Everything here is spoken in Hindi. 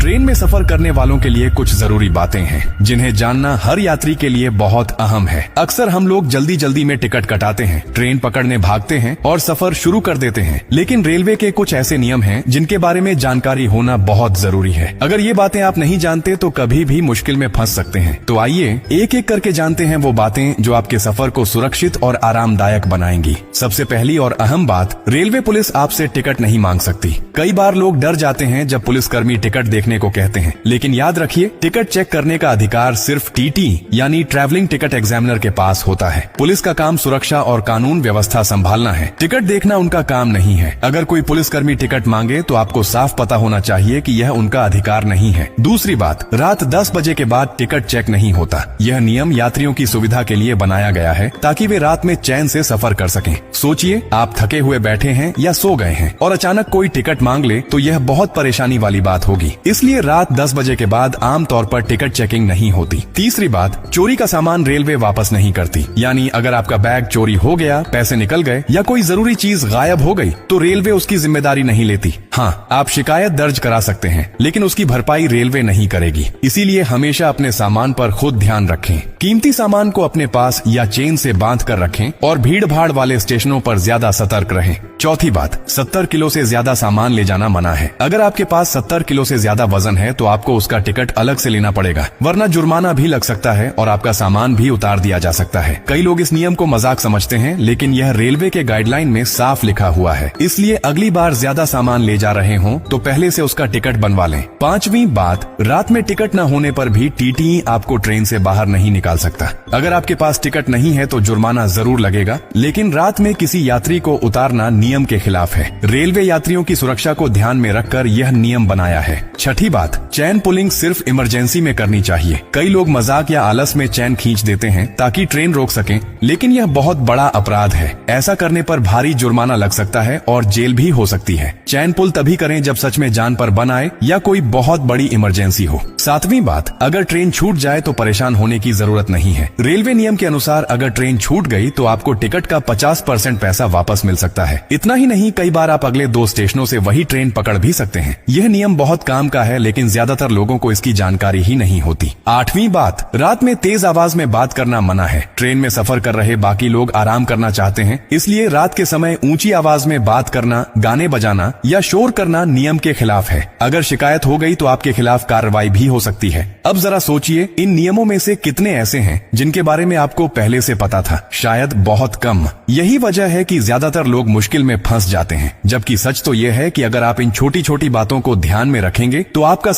ट्रेन में सफर करने वालों के लिए कुछ जरूरी बातें हैं जिन्हें जानना हर यात्री के लिए बहुत अहम है। अक्सर हम लोग जल्दी जल्दी में टिकट कटाते हैं, ट्रेन पकड़ने भागते हैं और सफर शुरू कर देते हैं, लेकिन रेलवे के कुछ ऐसे नियम हैं जिनके बारे में जानकारी होना बहुत जरूरी है। अगर ये बातें आप नहीं जानते तो कभी भी मुश्किल में फंस सकते हैं। तो आइए एक एक करके जानते हैं वो बातें जो आपके सफर को सुरक्षित और आरामदायक बनाएंगी। सबसे पहली और अहम बात, रेलवे पुलिस आपसे टिकट नहीं मांग सकती। कई बार लोग डर जाते हैं जब पुलिसकर्मी टिकट देखने को कहते हैं, लेकिन याद रखिए टिकट चेक करने का अधिकार सिर्फ टीटी यानी ट्रैवलिंग टिकट एग्जामिनर के पास होता है। पुलिस का काम सुरक्षा और कानून व्यवस्था संभालना है, टिकट देखना उनका काम नहीं है। अगर कोई पुलिसकर्मी टिकट मांगे तो आपको साफ पता होना चाहिए कि यह उनका अधिकार नहीं है। दूसरी बात, रात 10 बजे के बाद टिकट चेक नहीं होता। यह नियम यात्रियों की सुविधा के लिए बनाया गया है ताकि वे रात में चैन से सफर कर सकें। सोचिए आप थके हुए बैठे हैं या सो गए हैं और अचानक कोई टिकट मांग ले तो यह बहुत परेशानी वाली बात होगी। इसलिए रात 10 बजे के बाद आमतौर पर टिकट चेकिंग नहीं होती। तीसरी बात, चोरी का सामान रेलवे वापस नहीं करती। यानी अगर आपका बैग चोरी हो गया, पैसे निकल गए या कोई जरूरी चीज गायब हो गई तो रेलवे उसकी जिम्मेदारी नहीं लेती। हाँ, आप शिकायत दर्ज करा सकते हैं, लेकिन उसकी भरपाई रेलवे नहीं करेगी। इसीलिए हमेशा अपने सामान पर खुद ध्यान रखें। कीमती सामान को अपने पास या चेन से बांध कर रखें और भीड़ भाड़ वाले स्टेशनों पर ज्यादा सतर्क रहें। चौथी बात, 70 किलो से ज्यादा सामान ले जाना मना है। अगर आपके पास 70 किलो से ज्यादा वजन है तो आपको उसका टिकट अलग से लेना पड़ेगा, वरना जुर्माना भी लग सकता है और आपका सामान भी उतार दिया जा सकता है। कई लोग इस नियम को मजाक समझते हैं, लेकिन यह रेलवे के गाइडलाइन में साफ लिखा हुआ है। इसलिए अगली बार ज्यादा सामान ले जा रहे हो तो पहले से उसका टिकट बनवा लें। पांचवी बात, रात में टिकट न होने पर भी टीटी आपको ट्रेन से बाहर नहीं निकाल सकता। अगर आपके पास टिकट नहीं है तो जुर्माना जरूर लगेगा, लेकिन रात में किसी यात्री को उतारना नियम के खिलाफ है। रेलवे यात्रियों की सुरक्षा को ध्यान में रखकर यह नियम बनाया है। छठी बात, चैन पुलिंग सिर्फ इमरजेंसी में करनी चाहिए। कई लोग मजाक या आलस में चैन खींच देते हैं ताकि ट्रेन रोक सकें, लेकिन यह बहुत बड़ा अपराध है। ऐसा करने पर भारी जुर्माना लग सकता है और जेल भी हो सकती है। चैन पुल तभी करें जब सच में जान पर बन आए या कोई बहुत बड़ी इमरजेंसी हो। सातवीं बात, अगर ट्रेन छूट जाए तो परेशान होने की जरूरत नहीं है। रेलवे नियम के अनुसार अगर ट्रेन छूट गई तो आपको टिकट का 50% पैसा वापस मिल सकता है। इतना ही नहीं, कई बार आप अगले 2 स्टेशनों से वही ट्रेन पकड़ भी सकते हैं। यह नियम बहुत काम का है, लेकिन ज्यादातर लोगों को इसकी जानकारी ही नहीं होती। आठवीं बात, रात में तेज आवाज में बात करना मना है। ट्रेन में सफर कर रहे बाकी लोग आराम करना चाहते हैं, इसलिए रात के समय ऊंची आवाज में बात करना, गाने बजाना या शोर करना नियम के खिलाफ है। अगर शिकायत हो गई तो आपके खिलाफ कार्रवाई भी हो सकती है। अब जरा सोचिए, इन नियमों में से कितने ऐसे हैं जिनके बारे में आपको पहले से पता था? शायद बहुत कम। यही वजह है कि ज्यादातर लोग मुश्किल में फंस जाते हैं, जबकि सच तो यह है कि अगर आप इन छोटी छोटी बातों को ध्यान में रखेंगे तो आपका